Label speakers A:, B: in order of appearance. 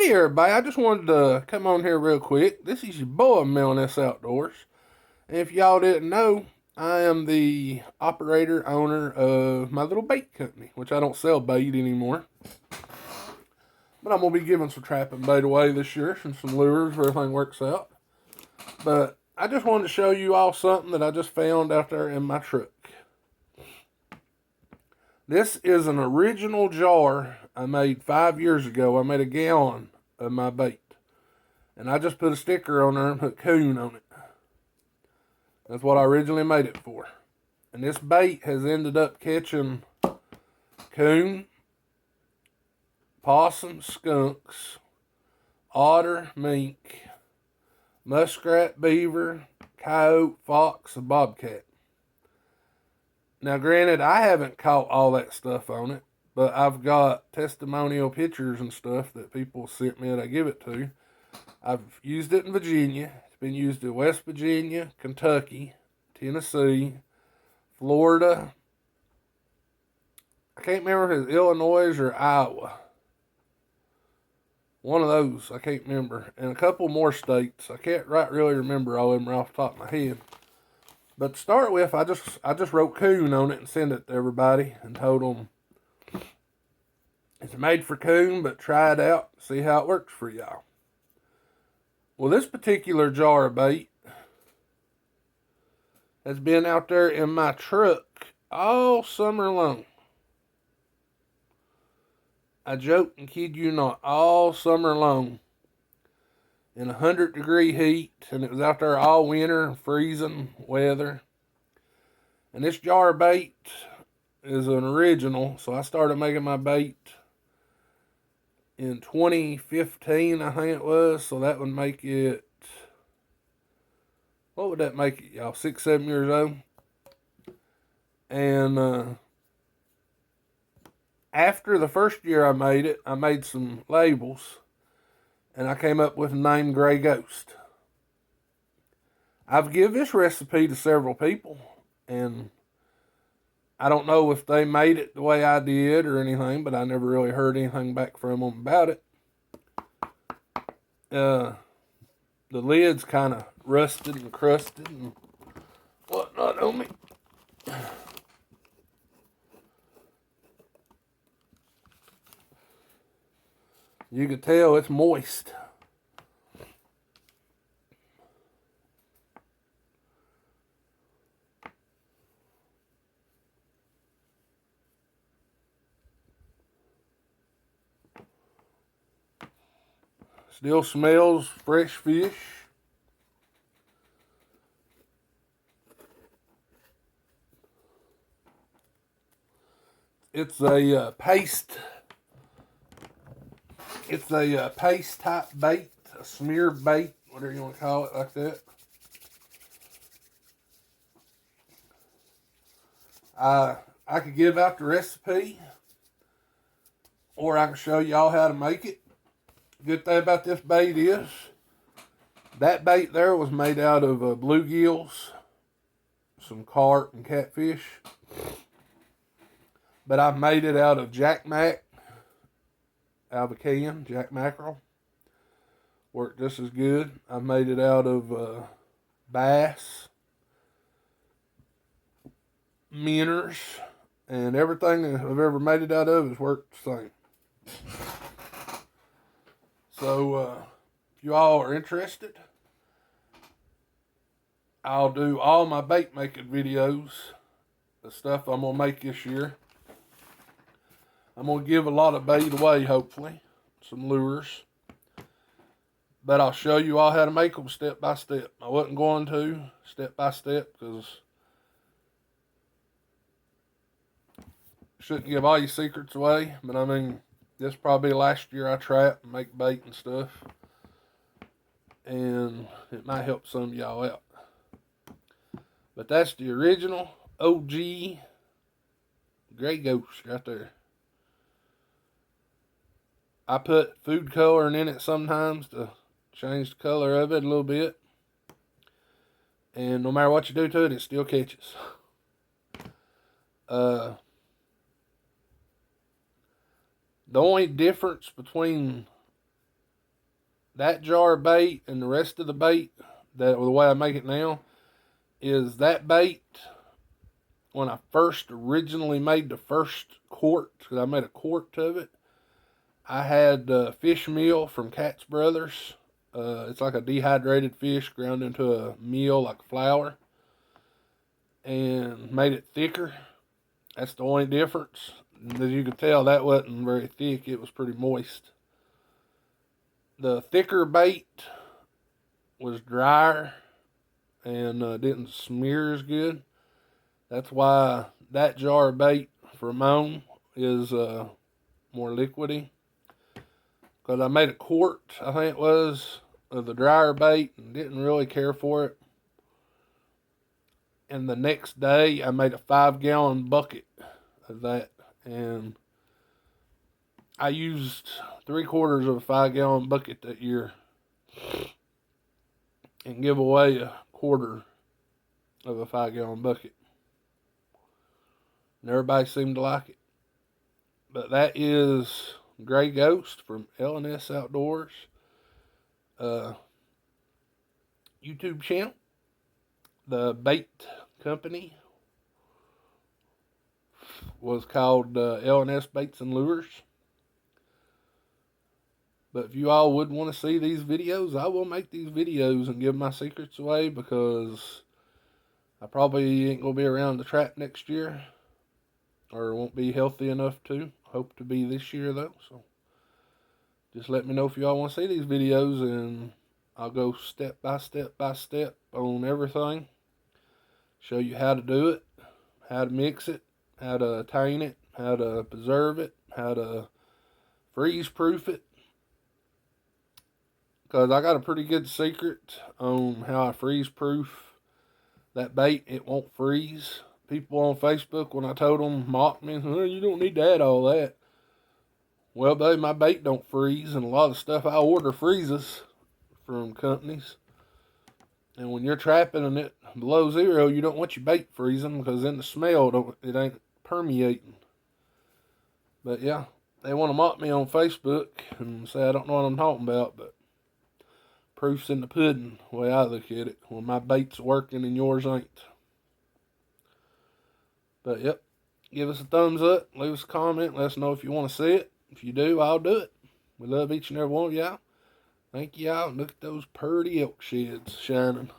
A: Hey everybody, I just wanted to come on here real quick. This is your boy Melness Outdoors. And if y'all didn't know, I am the operator, owner of my little bait company, which I don't sell bait anymore. But I'm going to be giving some trapping bait away this year and some lures if everything works out. But I just wanted to show you all something that I just found out there in my truck. This is an original jar I made 5 years ago. I made a gallon of my bait. And I just put a sticker on there and put coon on it. That's what I originally made it for. And this bait has ended up catching coon, possum, skunks, otter, mink, muskrat, beaver, coyote, fox, and bobcat. Now, granted, I haven't caught all that stuff on it, but I've got testimonial pictures and stuff that people sent me that I give it to. I've used it in Virginia. It's been used in West Virginia, Kentucky, Tennessee, Florida. I can't remember if it's Illinois or Iowa. One of those, I can't remember. And a couple more states. I can't really remember all of them right off the top of my head. But to start with, I just wrote coon on it and sent it to everybody and told them it's made for coon, but try it out, see how it works for y'all. Well, this particular jar of bait has been out there in my truck all summer long. I joke and kid you not, all summer long. In 100-degree heat, and it was out there all winter, freezing weather. And this jar of bait is an original, so I started making my bait in 2015, I think it was, so that would make it, what would that make it, y'all, 6, 7 years old? And after the first year I made it, I made some labels, and I came up with the name Gray Ghost. I've given this recipe to several people, and I don't know if they made it the way I did or anything, but I never really heard anything back from them about it. The lid's kind of rusted and crusted and whatnot on me. You can tell it's moist. Still smells fresh fish. It's a paste. It's a paste type bait, a smear bait, whatever you want to call it, like that. I could give out the recipe, or I can show y'all how to make it. Good thing about this bait is, that bait there was made out of bluegills, some carp and catfish. But I've made it out of Jack Mac, out of a can, Jack Mackerel. Worked just as good. I've made it out of bass, minnows, and everything that I've ever made it out of has worked the same. So, if you all are interested, I'll do all my bait making videos, the stuff I'm going to make this year. I'm going to give a lot of bait away, hopefully, some lures. But I'll show you all how to make them step by step. I wasn't going to step by step because shouldn't give all your secrets away. But I mean, this probably last year I trap and make bait and stuff. And it might help some of y'all out. But that's the original OG Gray Ghost right there. I put food coloring in it sometimes to change the color of it a little bit. And no matter what you do to it, it still catches. The only difference between that jar of bait and the rest of the bait, that the way I make it now, is that bait. When I first originally made the first quart, because I made a quart of it, I had fish meal from Katz Brothers. It's like a dehydrated fish ground into a meal like flour, and made it thicker. That's the only difference. As you can tell, that wasn't very thick. It was pretty moist. The thicker bait was drier and didn't smear as good. That's why that jar of bait for Moan is more liquidy. Because I made a quart, I think it was, of the drier bait and didn't really care for it. And the next day, I made a 5-gallon bucket of that. And I used 3/4 of a 5-gallon bucket that year and give away a quarter of a 5-gallon bucket. And everybody seemed to like it. But that is Gray Ghost from L&S Outdoors YouTube channel. The bait company was called L&S Baits and Lures. But if you all would want to see these videos, I will make these videos and give my secrets away, because I probably ain't going to be around to trap next year, or won't be healthy enough to. Hope to be this year though. So just let me know if you all want to see these videos, and I'll go step by step on everything. Show you how to do it, how to mix it, how to attain it, how to preserve it, how to freeze proof it. Because I got a pretty good secret on how I freeze proof that bait. It won't freeze. People on Facebook, when I told them, mocked me. Oh, you don't need to add all that. Well, baby, my bait don't freeze, and a lot of stuff I order freezes from companies. And when you're trapping and it below zero, you don't want your bait freezing, because then the smell, it ain't permeating. But yeah, they want to mock me on Facebook and say I don't know what I'm talking about, but proof's in the pudding, the way I look at it, when my bait's working and yours ain't. But yep, give us a thumbs up, leave us a comment, let us know if you want to see it. If you do, I'll do it. We love each and every one of y'all. Thank y'all. Look at those purty elk sheds shining.